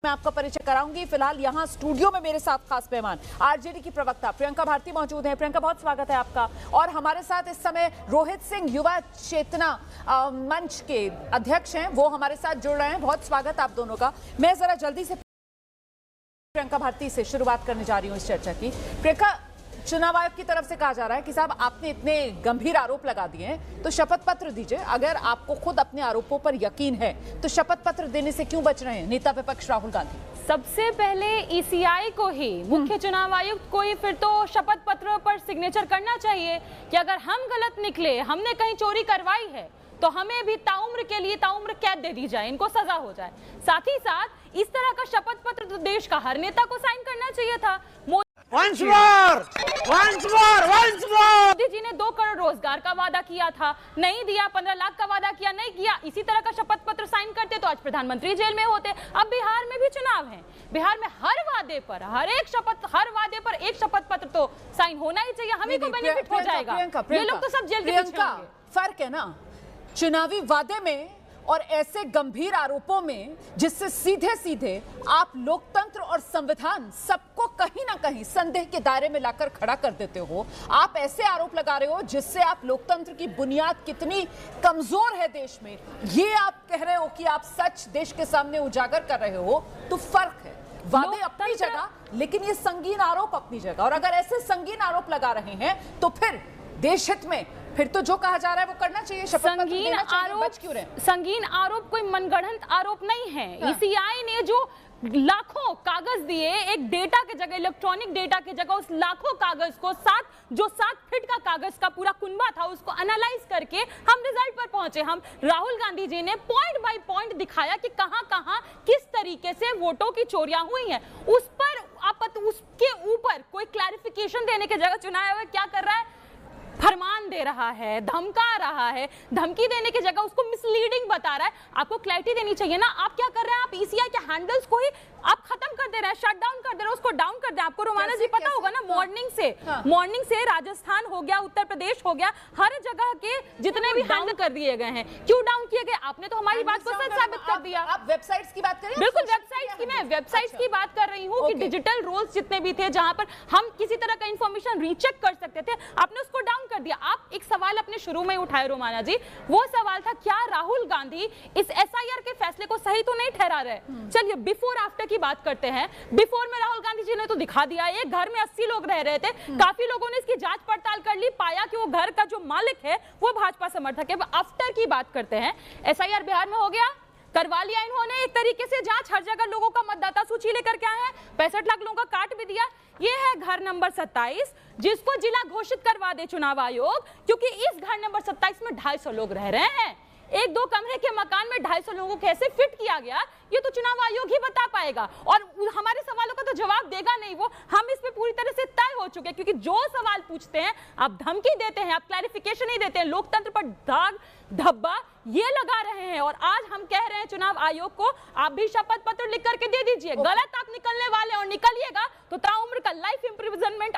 मैं आपका परिचय कराऊंगी। फिलहाल यहाँ स्टूडियो में मेरे साथ खास मेहमान आरजेडी की प्रवक्ता प्रियंका भारती मौजूद हैं। प्रियंका, बहुत स्वागत है आपका। और हमारे साथ इस समय रोहित सिंह युवा चेतना मंच के अध्यक्ष हैं, वो हमारे साथ जुड़ रहे हैं। बहुत स्वागत आप दोनों का। मैं जरा जल्दी से प्रियंका भारती से शुरुआत करने जा रही हूँ इस चर्चा की। प्रियंका, चुनाव आयोग की तरफ से कहा जा रहा है कि साहब आपने इतने गंभीर आरोप लगा दिए हैं तो शपथ पत्र दीजिए। अगर आपको खुद अपने आरोपों पर यकीन है तो शपथ पत्र देने से क्यों बच रहे हैं नेता विपक्ष राहुल गांधी? सबसे पहले ईसीआई को ही, मुख्य चुनाव आयुक्त को ही फिर तो शपथ पत्र पर सिग्नेचर करना चाहिए कि अगर हम गलत निकले, हमने कहीं चोरी करवाई है तो हमें भी ताउम्र के लिए ताउम्र कैद दे दी जाए, इनको सजा हो जाए। साथ ही साथ इस तरह का शपथ पत्र तो देश का हर नेता को साइन करना चाहिए था। Once more! मोदी जी ने 2 करोड़ रोजगार का वादा किया था, नहीं दिया। 15 लाख का वादा किया, नहीं किया। इसी तरह का शपथ पत्र साइन करते तो आज प्रधानमंत्री जेल में होते। अब बिहार में भी चुनाव है, बिहार में हर वादे पर एक शपथ पत्र तो साइन होना ही चाहिए। हमें को बेनिफिट हो जाएगा। ये लोग तो सब जेल के पीछे होंगे। फर्क है ना चुनावी वादे में और ऐसे गंभीर आरोपों में, जिससे सीधे सीधे आप लोकतंत्र और संविधान सबको कहीं ना कहीं संदेह के दायरे में लाकर खड़ा कर देते हो। आप ऐसे आरोप लगा रहे हो जिससे आप लोकतंत्र की बुनियाद कितनी कमजोर है देश में, ये आप कह रहे हो कि आप सच देश के सामने उजागर कर रहे हो। तो फर्क है, वादे अपनी जगह लेकिन ये संगीन आरोप अपनी जगह। और अगर ऐसे संगीन आरोप लगा रहे हैं तो फिर देश हित में फिर तो जो कहा जा रहा है वो करना चाहिए। संगीन आरोप कोई मनगढ़ंत आरोप नहीं है। हाँ। ईसीआई ने जो लाखों कागज दिए, एक डेटा के जगह, इलेक्ट्रॉनिक डेटा की जगह, उस लाखों कागज को 7 फीट का कागज का पूरा कुनबा था, उसको एनालाइज करके हम रिजल्ट पर पहुंचे। हम राहुल गांधी जी ने पॉइंट बाय पॉइंट दिखाया कि कहां किस तरीके से वोटों की चोरियां हुई हैं। उस पर उसके ऊपर कोई क्लैरिफिकेशन देने की जगह चुनाव आयोग क्या कर रहा है? फरमान दे रहा है, धमका रहा है। धमकी देने की जगह उसको मिसलीडिंग बता रहा है। आपको क्लैरिटी देनी चाहिए ना। आप क्या कर रहे हैं? आप ईसीआई के हैंडल्स को ही आप खत्म कर दे रहे हैं, शट डाउन कर दे रहे हैं, उसको डाउन कर दे। आपको रोमाना जी पता होगा ना, मॉर्निंग से राजस्थान हो गया, उत्तर प्रदेश हो गया, हर जगह के जितने भी हैंडल कर दिए गए हैं। क्यों डाउन किए गए? आपने तो हमारी बात को सच साबित कर दिया। आप वेबसाइट्स की बात कर रहे हैं? बिल्कुल, वेबसाइट्स की बात कर रही हूँ कि डिजिटल रोल्स जितने भी थे, जहां पर हम किसी तरह का इंफॉर्मेशन रीचेक कर सकते थे, आपने उसको डाउन कर दिया। आप एक सवाल अपने शुरू में उठाए रोमाना जी, वो सवाल था क्या राहुल गांधी इस एसआईआर के फैसले को सही तो नहीं ठहरा रहे? चलिए बिफोर आफ्टर की बात करते हैं। बिफोर में राहुल गांधी जी ने तो दिखा दिया, एक घर में 80 लोग रह रहे थे, काफी लोगों ने इसकी जांच पड़ताल कर ली, पाया कि वो घर का जो मालिक है वो भाजपा समर्थक है। आफ्टर की बात करते हैं। एसआईआर बिहार में हो गया, करवा लिया इन्होंने एक तरीके से जांच, हर जगह लोगों का मतदाता सूची लेकर के आए हैं, 65 लाख लोगों का काट भी दिया। ये है घर नंबर 27, जिसको जिला घोषित करवा दे चुनाव आयोग, क्योंकि इस घर नंबर 27 में 250 लोग रह रहे हैं। 1-2 कमरे के मकान में 250 लोगों को कैसे फिट किया गया, ये तो चुनाव आयोग ही बता पाएगा। और हमारे सवालों का तो जवाब देगा नहीं वो। हम इस पे पूरी तरह से तय हो चुके हैं, क्योंकि जो सवाल पूछते हैं आप धमकी देते हैं, आप क्लैरिफिकेशन नहीं देते हैं, लोकतंत्र पर दाग धब्बा ये लगा रहे हैं। और आज हम कह रहे हैं चुनाव आयोग को, आप भी शपथ पत्र लिख करके दे दीजिए। गलत आप निकलने वाले और निकलिएगा तो ताउम्र का लाइफ इंप्रिजनमेंट